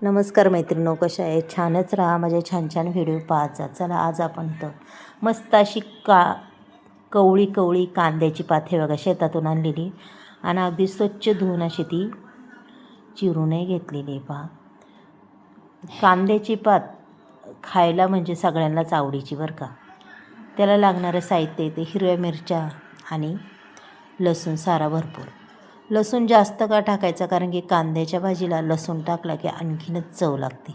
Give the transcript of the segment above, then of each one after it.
नमस्कार मैत्रिणींनो, कशा आहे? छानच राहा, माझे छान छान व्हिडिओ पाहत जा. चला आज आपण तर मस्त अशी कवळी कवळी कांद्याची पात हे बघा शेतातून आणलेली आणि अगदी स्वच्छ धुवून अशी ती चिरूनही घेतलेली. पहा, कांद्याची पात खायला म्हणजे सगळ्यांनाच आवडीची बरं का. त्याला लागणारं साहित्य ते हिरव्या मिरच्या आणि लसूण सारा भरपूर. लसूण जास्त का टाकायचा, कारण की कांद्याच्या भाजीला लसूण टाकला की आणखीनच चव लागते.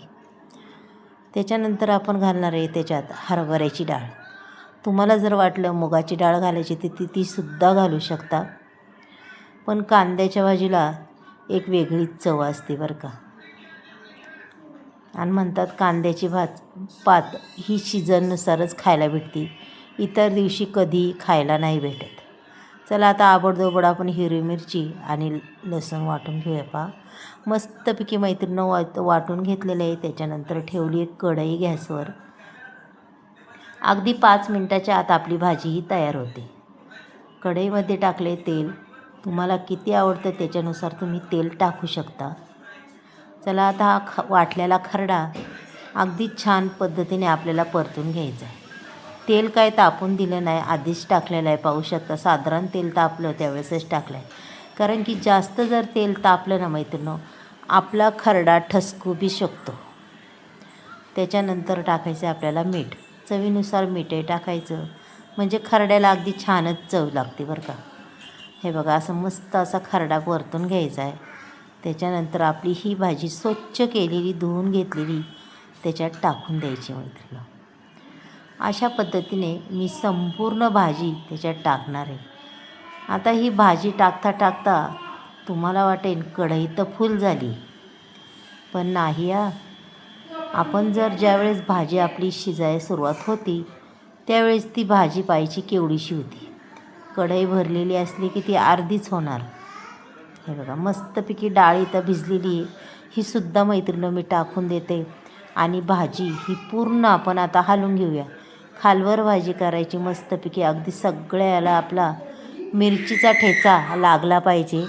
त्याच्यानंतर आपण घालणार आहे त्याच्यात हरभऱ्याची डाळ. तुम्हाला जर वाटलं मुगाची डाळ घालायची तर तीसुद्धा घालू शकता, पण कांद्याच्या भाजीला एक वेगळीच चव असते बरं का. आणि म्हणतात कांद्याची पात ही सीझननुसारच खायला भेटते, इतर दिवशी कधी खायला नाही भेटत. चला आता आबडधोबड आपण हिरवी मिरची आणि लसूण वाटून घेऊया. पहा, मस्तपैकी मैत्रिणीनं वाटून घेतलेलं आहे. त्याच्यानंतर ठेवली एक कढई गॅसवर. अगदी 5 मिनटाच्या आत आपली भाजीही तयार होते. कढईमध्ये टाकले तेल. तुम्हाला किती आवडतं त्याच्यानुसार तुम्ही तेल टाकू शकता. चला आता हा वाटलेला खरडा अगदी छान पद्धतीने आपल्याला परतून घ्यायचा आहे. तेल काय तापून दिलं नाही, आधीच टाकलेलं आहे. पाहू शकता, साधारण तेल तापलं त्यावेळेसच टाकलं आहे, कारण की जास्त जर तेल तापलं ना मैत्रिणींनो, आपला खरडा ठसकू बी शकतो. त्याच्यानंतर टाकायचं आहे आपल्याला मीठ. चवीनुसार मीठही टाकायचं, म्हणजे खरड्याला अगदी छानच चव लागते बरं का. हे बघा, असं मस्त असा खरडा परतून घ्यायचा आहे. त्याच्यानंतर आपली ही भाजी स्वच्छ केलेली धुवून घेतलेली त्याच्यात टाकून द्यायची मैत्रिणींनो. अशा पद्धतीने मी संपूर्ण भाजी त्याच्यात टाकणार आहे. आता ही भाजी टाकता टाकता तुम्हाला वाटेल कढई तर फुल झाली, पण नाही. आपण ज्यावेळेस भाजी आपली शिजायला सुरुवात होती त्यावेळेस ती भाजी पाहायची केवढीशी होती. कढई भरलेली असली की ती अर्धीच होणार. हे बघा, मस्तपैकी डाळ इथं भिजलेली आहे, ही सुद्धा मैत्रिणींनो मी टाकून देते. आणि भाजी ही पूर्ण आपण आता हलवून घेऊया. खालवर भाजी करायची मस्तपैकी, अगदी सगळ्याला आपला मिरचीचा ठेचा लागला पाहिजे.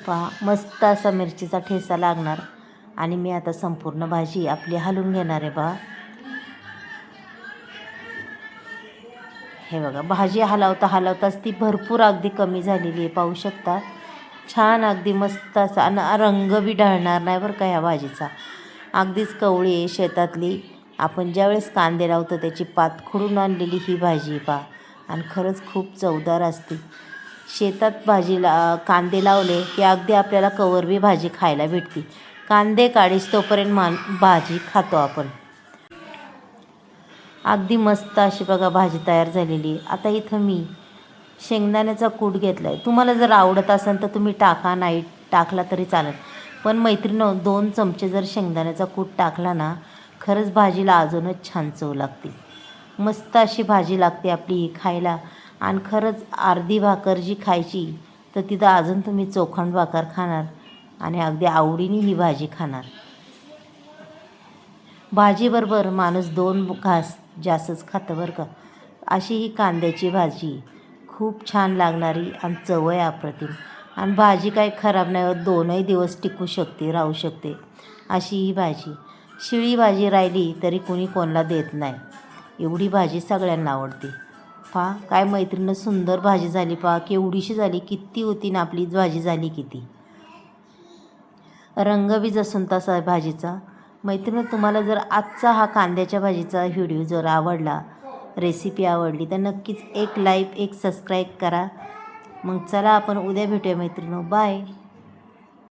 पहा, मस्त असा मिरचीचा ठेचा लागणार. आणि मी आता संपूर्ण भाजी आपली हलवून घेणार आहे. पहा, हे बघा, भाजी हलवताच ती भरपूर अगदी कमी झालेली आहे. पाहू शकता, छान अगदी मस्त असा. आणि रंग बी ढळणार नाही बरं का ह्या भाजीचा. अगदीच कवळी आहे शेतातली. आपण ज्यावेळेस कांदे लावतो त्याची पात खुडून आणलेली ही भाजी. पहा, आणि खरंच खूप चवदार असते. शेतात कांदे लावले की अगदी आपल्याला कवरबी भाजी खायला भेटते. कांदे काढीस तोपर्यंत भाजी खातो आपण. अगदी मस्त अशी बघा भाजी तयार झालेली आहे. आता इथं मी शेंगदाण्याचा कूट घेतला आहे. तुम्हाला जर आवडत असेल तर तुम्ही टाका, नाही टाकला तरी चालेल. पण मैत्रिणींनो, 2 चमचे जर शेंगदाण्याचा कूट टाकला ना, खरंच भाजीला अजूनच छान चव लागते. मस्त अशी भाजी लागते आपली खायला. आणि खरंच अर्धी भाकर जी खायची तर तिथं अजून तुम्ही चोखंड भाकर खाणार आणि अगदी आवडीने ही भाजी खाणार. भाजीबरोबर माणूस 2 घास जास्तच खातं बरं का. अशी ही कांद्याची भाजी खूप छान लागणारी आणि चव आहे अप्रतिम. आणि भाजी काही खराब नाही होत, 2ही दिवस टिकू शकते, राहू शकते अशी ही भाजी. शिळी भाजी राहिली तरी कोणी कोणाला देत नाही, एवढी भाजी सगळ्यांना आवडते. पहा, काय मैत्रिणीनं सुंदर भाजी झाली. पहा, केवढीशी झाली, किती होती ना आपली भाजी झाली किती. रंग बी जसून तसा आहे भाजीचा. मैत्रिणींनो, तुम्हाला जर आजचा हा कांद्याच्या भाजीचा व्हिडिओ जर आवडला, रेसिपी आवडली तर नक्कीच एक लाईक, एक सबस्क्राईब करा. मग चला आपण उद्या भेटूया मैत्रिणींनो. बाय.